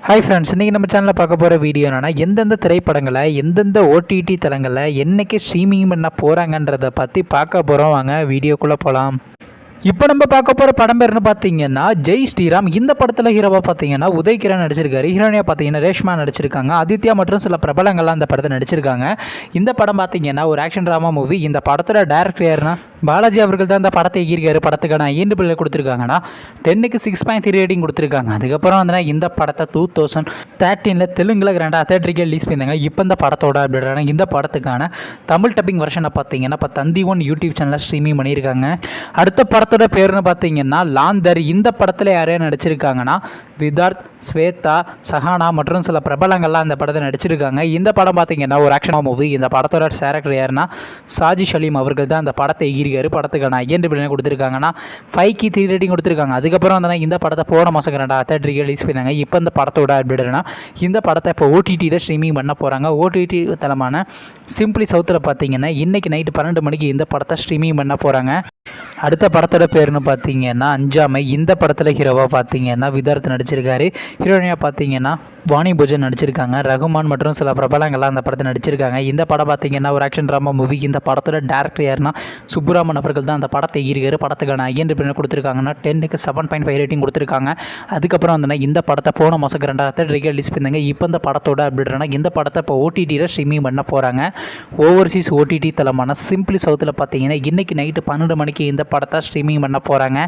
Hi friends, இன்றைக்கி நம்ம சேனலில் பார்க்க போகிற வீடியோ என்னென்னா எந்தெந்த திரைப்படங்களை எந்தெந்த ஓடிடி தளங்களில் என்றைக்கு ஸ்ட்ரீமிங் பண்ண போகிறாங்கன்றதை பற்றி பார்க்க போகிறோம். வாங்க வீடியோக்குள்ளே போகலாம். இப்போ நம்ம பார்க்க போகிற படம் பேர்னு பார்த்தீங்கன்னா ஜெய் ஸ்ரீராம். இந்த படத்தில் ஹீரோவாக பார்த்தீங்கன்னா உதய்கிரண் நடிச்சிருக்காரு. ஹீரோனியாக பார்த்தீங்கன்னா ரேஷ்மா நடிச்சிருக்காங்க. ஆதித்யா மற்றும் சில பிரபலங்கள்லாம் இந்த படத்தை நடிச்சிருக்காங்க. இந்த படம் பார்த்தீங்கன்னா ஒரு ஆக்ஷன் ட்ராமா மூவி. இந்த படத்தோட டேரக்டர் யாருன்னா பாலாஜி அவர்கள் தான் இந்த படத்தை இயக்கியிருக்காரு. படத்துக்கான ஈண்டு கொடுத்துருக்காங்கன்னா 10க்கு 6.3 ரேட்டிங் கொடுத்துருக்காங்க. அதுக்கப்புறம் வந்து இந்த படத்தை 2013 தெலுங்குல கிராண்டாக தேட்டருக்கு ரிலீஸ் பண்ணியிருந்தாங்க. இப்போ இந்த படத்தோட அப்படின்னா இந்த படத்துக்கான தமிழ் டப்பிங் வெர்ஷனை பார்த்தீங்கன்னா இப்போ தந்தி ஒன் யூடியூப் சேனலில் ஸ்ட்ரீமிங் பண்ணியிருக்காங்க. அடுத்த படத்தோட பேருன்னு பார்த்தீங்கன்னா லாந்தர். இந்த படத்தில் யாரையும் நடிச்சிருக்காங்கன்னா விதார்த், ஸ்வேதா, சஹானா மற்றும் சில பிரபலங்கள்லாம் இந்த படத்தை நடிச்சிருக்காங்க. இந்த படம் பார்த்தீங்கன்னா ஒரு ஆக்ஷன் மூவி. இந்த படத்தோட டேரக்டர் யாருன்னா சாஜி ஷலீம் அவர்கள் தான் இந்த படத்தை எகிரிக்காரு. படத்துக்கான ஐஎன்டி கொடுத்துருக்காங்கன்னா 5க்கு 3 ரேட்டிங் கொடுத்துருக்காங்க. அதுக்கப்புறம் வந்து இந்த படத்தை போன மாதம் தேட்டருக்கு ரிலீஸ் பண்ணாங்க. இப்போ இந்த படத்தோட அப்படின்னா இந்த படத்தை இப்போ ஓடிடியில் ஸ்ட்ரீமிங் பண்ண போகிறாங்க. ஓடிடி தளமான சிம்பிளி சவுத்தில் பார்த்தீங்கன்னா இன்றைக்கி நைட்டு 12 மணிக்கு இந்த படத்தை ஸ்ட்ரீமிங் பண்ண போகிறாங்க. அடுத்த படத்தோட பேருன்னு பார்த்தீங்கன்னா அஞ்சாமை. இந்த படத்தில் ஹீரோவாக பார்த்தீங்கன்னா விதார்த் நடிச்சிருக்காரு. ஹீரோயினியாக பார்த்தீங்கன்னா வாணி பூஜன் நடிச்சிருக்காங்க. ரகுமான் மற்றும் சில பிரபலங்கள்லாம் அந்த படத்தை நடிச்சிருக்காங்க. இந்த படம் பார்த்தீங்கன்னா ஒரு ஆக்ஷன் ட்ராமா மூவி. இந்த படத்தோட டேரக்டர் யாருன்னா சுப்புராமன் அவர்கள் தான் அந்த படத்தை எகிரிக்காரு. படத்துக்கான ஐஎன்டி கொடுத்துருக்காங்கன்னா 10க்கு 7.5 ரேட்டிங் கொடுத்துருக்காங்க. அதுக்கப்புறம் வந்து இந்த படத்தை போன மாதம் தேட்டருக்கு ரிலீஸ் பண்ணாங்க. இப்போ இந்த படத்தோட அப்படின்னா இந்த படத்தை இப்போ ஓடிடியில் ஸ்ட்ரீமிங் பண்ண போகிறாங்க. ஓவர்சீஸ் ஓடிடி தளமான சிம்பிளி சவுத்தில் பார்த்தீங்கன்னா இன்றைக்கி நைட்டு 12 மணிக்கு இந்த படத்தை ஸ்ட்ரீமிங் பண்ண போகிறாங்க.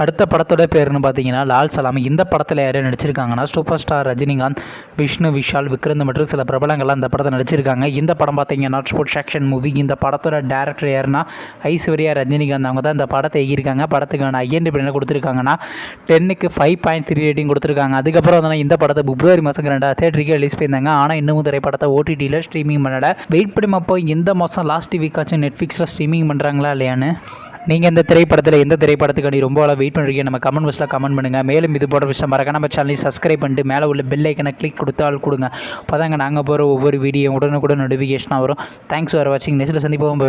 அடுத்த படத்தோட பேருன்னு பார்த்தீங்கன்னா லால் சலாம். இந்த படத்தில் யாரும் நடிச்சிருக்காங்கன்னா சூப்பர் ஸ்டார் ரஜினிகாந்த், விஷ்ணு விஷால், விக்ரந்த் மற்றும் சில பிரபலங்கள்லாம் இந்த படத்தை நடிச்சிருக்காங்க. இந்த படம் பார்த்தீங்கன்னா ஸ்போர்ட்ஸ் ஆக்ஷன் மூவி. இந்த படத்தோட டேரக்டர் யாருன்னா ஐஸ்வர்யா ரஜினிகாந்த். அவங்க தான் இந்த படத்தை எகிருக்காங்க. படத்துக்கான ஐஎன்டி கொடுத்துருக்காங்கன்னா 10க்கு 5.3 ரேட்டிங் கொடுத்துருக்காங்க. அதுக்கப்புறம் வந்து இந்த படத்தை பிப்ரவரி மாதம் தேட்டருக்கு ரிலீஸ் பண்ணியிருந்தாங்க. ஆனால் இன்னும் திரைப்படத்தை ஓடிடியில் ஸ்ட்ரீமிங் பண்ணல. வெயிட் பண்ணி அப்போ இந்த மாதம் லாஸ்ட் வீக்காச்சும் நெட்ஃப்ளிக்ஸில் ஸ்ட்ரீமிங் பண்ணுறாங்களா இல்லையான்னு. நீங்கள் இந்த திரைப்படத்தில் எந்த திரைப்படத்துக்கு ரொம்ப வெயிட் பண்ணுறீங்க நம்ம கமெண்ட் பாக்ஸில் கமெண்ட் பண்ணுங்கள். மேலும் இது போன்ற விஷயம் மறக்காம நம்ம சேனலை சப்ஸ்கிரைப் பண்ணிட்டு மேலே உள்ள பெல் ஐக்கனை கிளிக் கொடுத்தால் கொடுங்க. அப்போ தாங்க நாங்கள் போகிற ஒவ்வொரு வீடியோ உடனுக்குடன் நோட்டிஃபிகேஷனாக வரும். தேங்க்ஸ் ஃபார் வாட்சிங். நெக்ஸ்ட்டில் சந்திப்போம்.